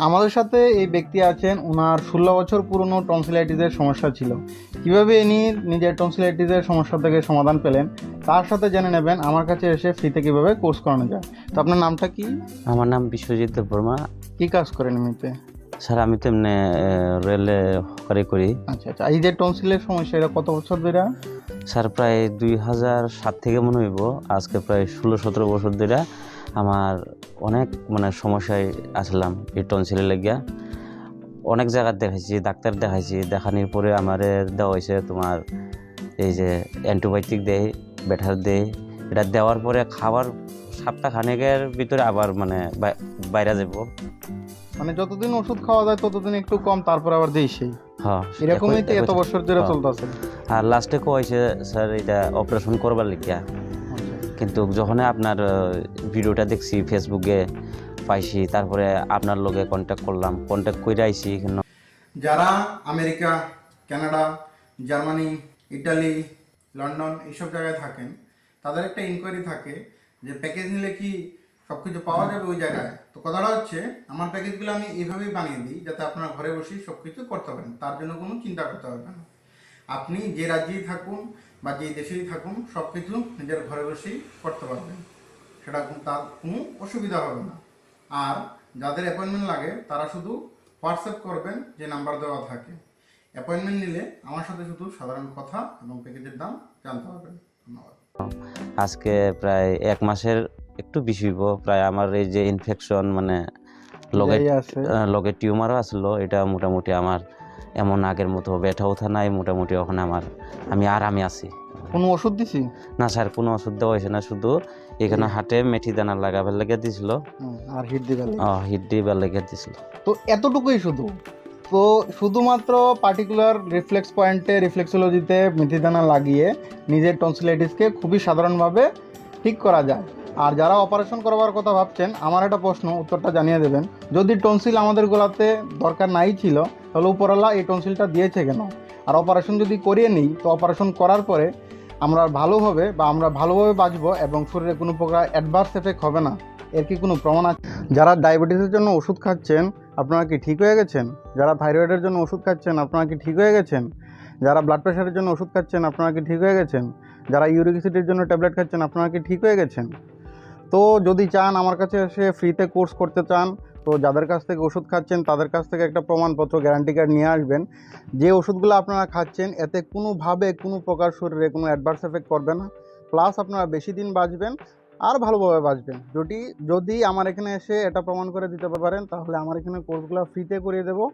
আমাদের সাথে এই ব্যক্তি আছেন, ওনার 16 বছর পুরনো টনসিলাইটিসের সমস্যা ছিল। কিভাবে ইনি নিজের টনসিলাইটিসের সমস্যা থেকে সমাধান পেলেন তার সাথে জেনে নেবেন আমার কাছে এসে ফ্রিতে কীভাবে কোর্স করানো যায়। তো আপনার নামটা কি? আমার নাম বিশ্বজিৎ দেববর্মা। কী কাজ করেন এমনিতে? স্যার আমি তো এমনি রেলে হকারি করি। আচ্ছা আচ্ছা, এই যে টনসিলের সমস্যা এটা কত বছর ধরে? স্যার প্রায় 2007 থেকে মনে হইব, আজকে প্রায় 16-17 বছর ধরে আমার অনেক সমস্যায় আসলাম এই টনসিলের লাগিয়া। অনেক জায়গায় দেখাইছি, ডাক্তার দেখাইছি, দেখানোর পরে আমার দেওয়া হয়েছে তোমার এই যে অ্যান্টিবায়োটিক দেয়, বেটার দেয়। এটা দেওয়ার পরে খাবার সপ্তাহখানেকের ভিতরে আবার বাইরে যাব। যতদিন ওষুধ খাওয়া যায় ততদিন একটু কম, তারপর আবার যেই সেই। হ্যাঁ, এরকমই তো এত বছর ধরে চলতেছে। আর লাস্টে কয়েছে স্যার এটা অপারেশন করবার লিখিয়া। কিন্তু যখন আপনার ভিডিওটা দেখছি ফেসবুকে পাইছি, তারপরে আপনার লগে কন্ট্যাক্ট করলাম, কন্ট্যাক্ট করে আইছি এখানে। যারা America, Canada, Germany, Italy, London এইসব জায়গায় থাকেন, তাদের একটা ইনকোয়ারি থাকে যে প্যাকেজ নিলে কি সব কিছু পাওয়া যাবে ওই জায়গায়। তো কথাটা হচ্ছে, আমার প্যাকেজগুলো আমি এইভাবেই বানিয়ে দিই যাতে আপনারা ঘরে বসেই সব কিছু করতে পারেন, তার জন্য কোনো চিন্তা করতে হবে না। আপনি যে রাজ্যেই থাকুন বা যে দেশেই থাকুন সব কিছু নিজের ঘরে বসেই করতে পারবেন, সেটা তার কোনো অসুবিধা হবে না। আর যাদের অ্যাপয়েন্টমেন্ট লাগে তারা শুধু হোয়াটসঅ্যাপ করবেন, যে নাম্বার দেওয়া থাকে। অ্যাপয়েন্টমেন্ট নিলে আমার সাথে শুধু সাধারণ কথা এবং প্যাকেজের দাম জানতে পারবেন। ধন্যবাদ। আজকে প্রায় 1 মাসের একটু বেশি হইব। প্রায় আমার এই যে ইনফেকশন লগে টিউমারও আসলো, এটা মোটামুটি আমার এমন আগের মতো ব্যথা ওঠা নাই। মোটামুটি ওখানে আমি আরামে আছি। কোনো ওষুধ দিছি না স্যার, কোনো ওষুধ দেওয়া হয়েছে না, শুধু এখানে হাটে মেথি দানা লাগাবার লেগে দিছিল আর হিট দিবেন। হিট দিবার লেগে দিছিল। তো এতটুকুই শুধু। তো শুধুমাত্র পার্টিকুলার রিফ্লেক্স পয়েন্টে রিফ্লেক্সোলজিতে মেথিদানা লাগিয়ে নিজের টনসিলাইটিসকে খুবই সাধারণভাবে ঠিক করা যায়। আর যারা অপারেশন করবার কথা ভাবছেন, আমার একটা প্রশ্ন, উত্তরটা জানিয়ে দেবেন। যদি টনসিল আমাদের গোলাতে দরকার নাই ছিল, তাহলে উপরওয়ালা এই টনসিলটা দিয়েছে কেন? আর অপারেশন যদি করিয়ে নিই, তো অপারেশন করার পরে আমরা ভালোভাবে বাঁচবো এবং শরীরে কোনো প্রকার অ্যাডভার্স এফেক্ট হবে না, এর কি কোনো প্রমাণ আছে? যারা ডায়াবেটিসের জন্য ওষুধ খাচ্ছেন, আপনারা কি ঠিক হয়ে গেছেন? যারা থাইরয়েডের জন্য ওষুধ খাচ্ছেন, আপনারা কি ঠিক হয়ে গেছেন? যারা ব্লাড প্রেশারের জন্য ওষুধ খাচ্ছেন, আপনারা কি ঠিক হয়ে গেছেন? যারা ইউরিক অ্যাসিডের জন্য ট্যাবলেট খাচ্ছেন, আপনারা কি ঠিক হয়ে গেছেন? তো যদি চান আমার কাছে এসে ফ্রিতে কোর্স করতে চান, তো যাদের কাছ থেকে ওষুধ খাচ্ছেন তাদের কাছ থেকে একটা প্রমাণপত্র, গ্যারান্টি কার্ড নিয়ে আসবেন যে ওষুধগুলো আপনারা খাচ্ছেন এতে কোনোভাবে কোনো প্রকার শরীরে কোনো অ্যাডভার্স এফেক্ট করবে না, প্লাস আপনারা বেশি দিন বাঁচবেন আর ভালোভাবে বাঁচবেন। যদি আমার এখানে এসে এটা প্রমাণ করে দিতে পারেন, তাহলে আমার এখানে কোর্সগুলো ফ্রিতে করিয়ে দেবো।